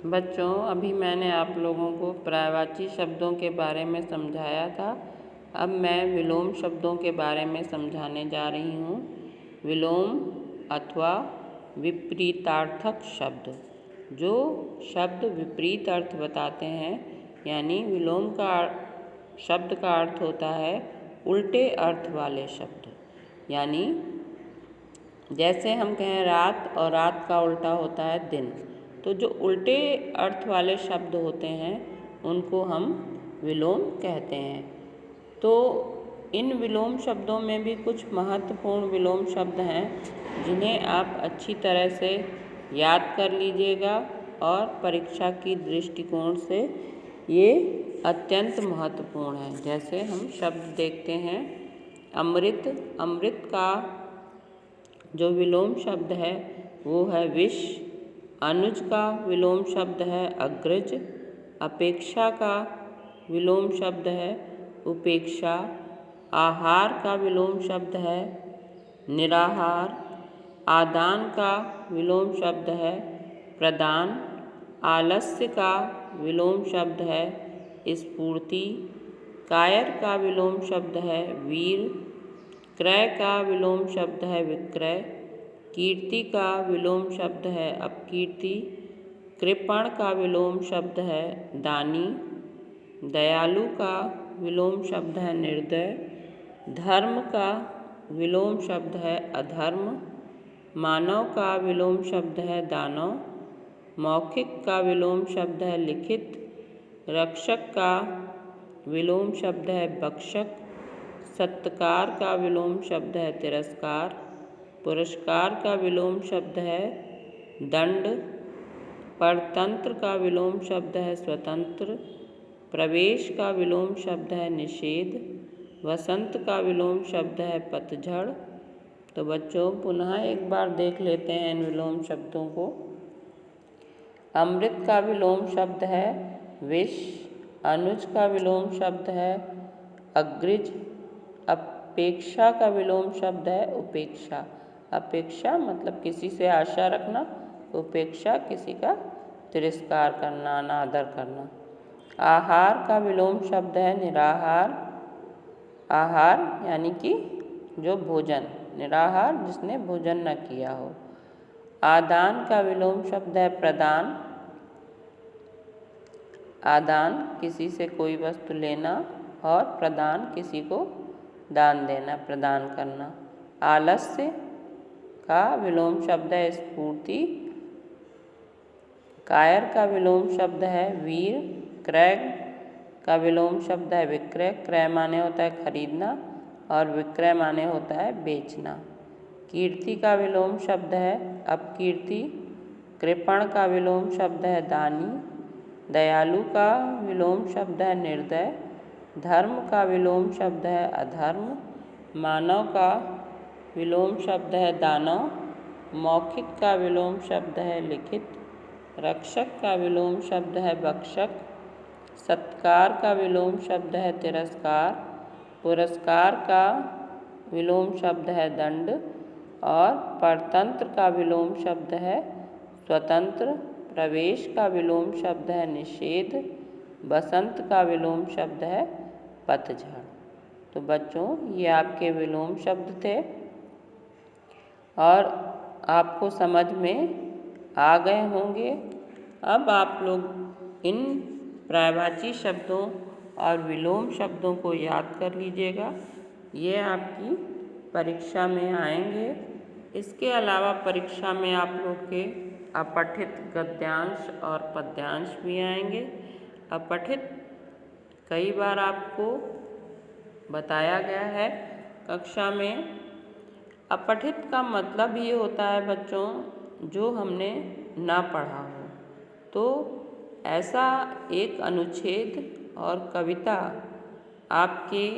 बच्चों, अभी मैंने आप लोगों को पर्यायवाची शब्दों के बारे में समझाया था। अब मैं विलोम शब्दों के बारे में समझाने जा रही हूँ। विलोम अथवा विपरीतार्थक शब्द, जो शब्द विपरीत अर्थ बताते हैं, यानी विलोम का शब्द का अर्थ होता है उल्टे अर्थ वाले शब्द। यानी जैसे हम कहें रात, और रात का उल्टा होता है दिन। तो जो उल्टे अर्थ वाले शब्द होते हैं उनको हम विलोम कहते हैं। तो इन विलोम शब्दों में भी कुछ महत्वपूर्ण विलोम शब्द हैं जिन्हें आप अच्छी तरह से याद कर लीजिएगा, और परीक्षा की दृष्टिकोण से ये अत्यंत महत्वपूर्ण है। जैसे हम शब्द देखते हैं, अमृत। अमृत का जो विलोम शब्द है वो है विष। अनुज का विलोम शब्द है अग्रज। अपेक्षा का विलोम शब्द है उपेक्षा। आहार का विलोम शब्द है निराहार। आदान का विलोम शब्द है प्रदान। आलस्य का विलोम शब्द है स्फूर्ति। कायर का विलोम शब्द है वीर। क्रय का विलोम शब्द है विक्रय। कीर्ति का विलोम शब्द है अपकीर्ति। कृपण का विलोम शब्द है दानी। दयालु का विलोम शब्द है निर्दय। धर्म का विलोम शब्द है अधर्म। मानव का विलोम शब्द है दानव। मौखिक का विलोम शब्द है लिखित। रक्षक का विलोम शब्द है भक्षक। सत्कार का विलोम शब्द है तिरस्कार। पुरस्कार का विलोम शब्द है दंड। परतंत्र का विलोम शब्द है स्वतंत्र। प्रवेश का विलोम शब्द है निषेध। वसंत का विलोम शब्द है पतझड़। तो बच्चों, पुनः एक बार देख लेते हैं इन विलोम शब्दों को। अमृत का विलोम शब्द है विष। अनुज का विलोम शब्द है अग्रज। अपेक्षा का विलोम शब्द है उपेक्षा। अपेक्षा मतलब किसी से आशा रखना, उपेक्षा किसी का तिरस्कार करना, अनादर करना। आहार का विलोम शब्द है निराहार। आहार यानी कि जो भोजन, निराहार जिसने भोजन न किया हो। आदान का विलोम शब्द है प्रदान। आदान किसी से कोई वस्तु लेना, और प्रदान किसी को दान देना, प्रदान करना। आलस्य का विलोम शब्द है स्फूर्ति। कायर का विलोम शब्द है वीर। क्रय का विलोम शब्द है विक्रय। क्रय माने होता है खरीदना, और विक्रय माने होता है बेचना। कीर्ति का विलोम शब्द है अपकीर्ति। कृपण का विलोम शब्द है दानी। दयालु का विलोम शब्द है निर्दय। धर्म का विलोम शब्द है अधर्म। मानव का विलोम शब्द है दानव। मौखिक का विलोम शब्द है लिखित। रक्षक का विलोम शब्द है भक्षक। सत्कार का विलोम शब्द है तिरस्कार। पुरस्कार का विलोम शब्द है दंड। और परतंत्र का विलोम शब्द है स्वतंत्र। प्रवेश का विलोम शब्द है निषेध। बसंत का विलोम शब्द है पतझड़। तो बच्चों, ये आपके विलोम शब्द थे, और आपको समझ में आ गए होंगे। अब आप लोग इन पर्यायवाची शब्दों और विलोम शब्दों को याद कर लीजिएगा। ये आपकी परीक्षा में आएंगे। इसके अलावा परीक्षा में आप लोग के अपठित गद्यांश और पद्यांश भी आएंगे। अपठित कई बार आपको बताया गया है कक्षा में। अपठित का मतलब ये होता है बच्चों, जो हमने ना पढ़ा हो। तो ऐसा एक अनुच्छेद और कविता आपके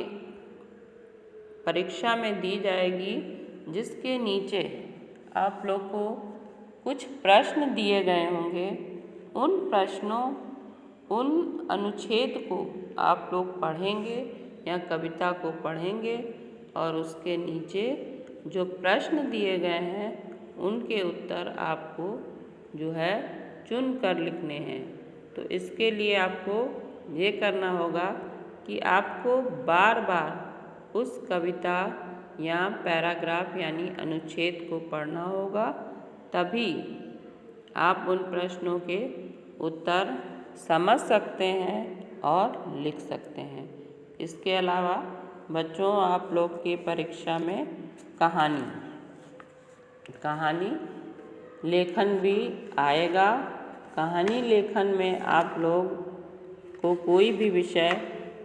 परीक्षा में दी जाएगी, जिसके नीचे आप लोग को कुछ प्रश्न दिए गए होंगे। उन प्रश्नों, उन अनुच्छेद को आप लोग पढ़ेंगे या कविता को पढ़ेंगे, और उसके नीचे जो प्रश्न दिए गए हैं उनके उत्तर आपको जो है चुन कर लिखने हैं। तो इसके लिए आपको ये करना होगा कि आपको बार बार उस कविता या पैराग्राफ यानी अनुच्छेद को पढ़ना होगा, तभी आप उन प्रश्नों के उत्तर समझ सकते हैं और लिख सकते हैं। इसके अलावा बच्चों, आप लोग की परीक्षा में कहानी लेखन भी आएगा। कहानी लेखन में आप लोग को कोई भी विषय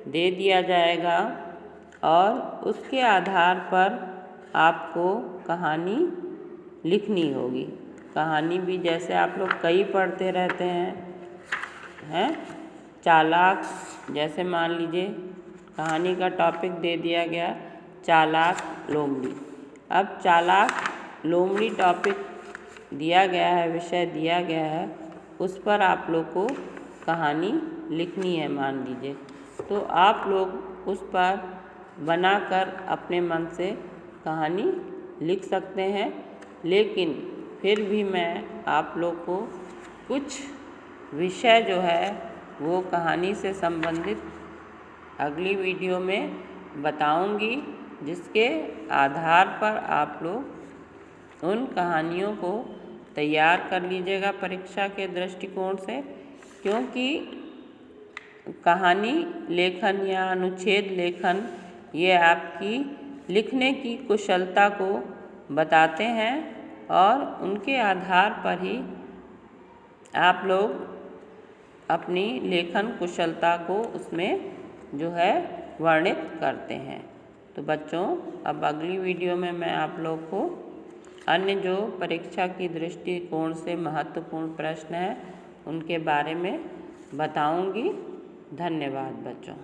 दे दिया जाएगा और उसके आधार पर आपको कहानी लिखनी होगी। कहानी भी जैसे आप लोग कई पढ़ते रहते हैं चालाक, जैसे मान लीजिए कहानी का टॉपिक दे दिया गया चालाक लोमड़ी। अब चालाक लोमड़ी टॉपिक दिया गया है, विषय दिया गया है, उस पर आप लोग को कहानी लिखनी है मान लीजिए। तो आप लोग उस पर बनाकर अपने मन से कहानी लिख सकते हैं। लेकिन फिर भी मैं आप लोग को कुछ विषय जो है वो कहानी से संबंधित अगली वीडियो में बताऊंगी, जिसके आधार पर आप लोग उन कहानियों को तैयार कर लीजिएगा परीक्षा के दृष्टिकोण से। क्योंकि कहानी लेखन या अनुच्छेद लेखन ये आपकी लिखने की कुशलता को बताते हैं और उनके आधार पर ही आप लोग अपनी लेखन कुशलता को उसमें जो है वर्णित करते हैं। तो बच्चों, अब अगली वीडियो में मैं आप लोग को अन्य जो परीक्षा की दृष्टिकोण से महत्वपूर्ण प्रश्न हैं उनके बारे में बताऊंगी। धन्यवाद बच्चों।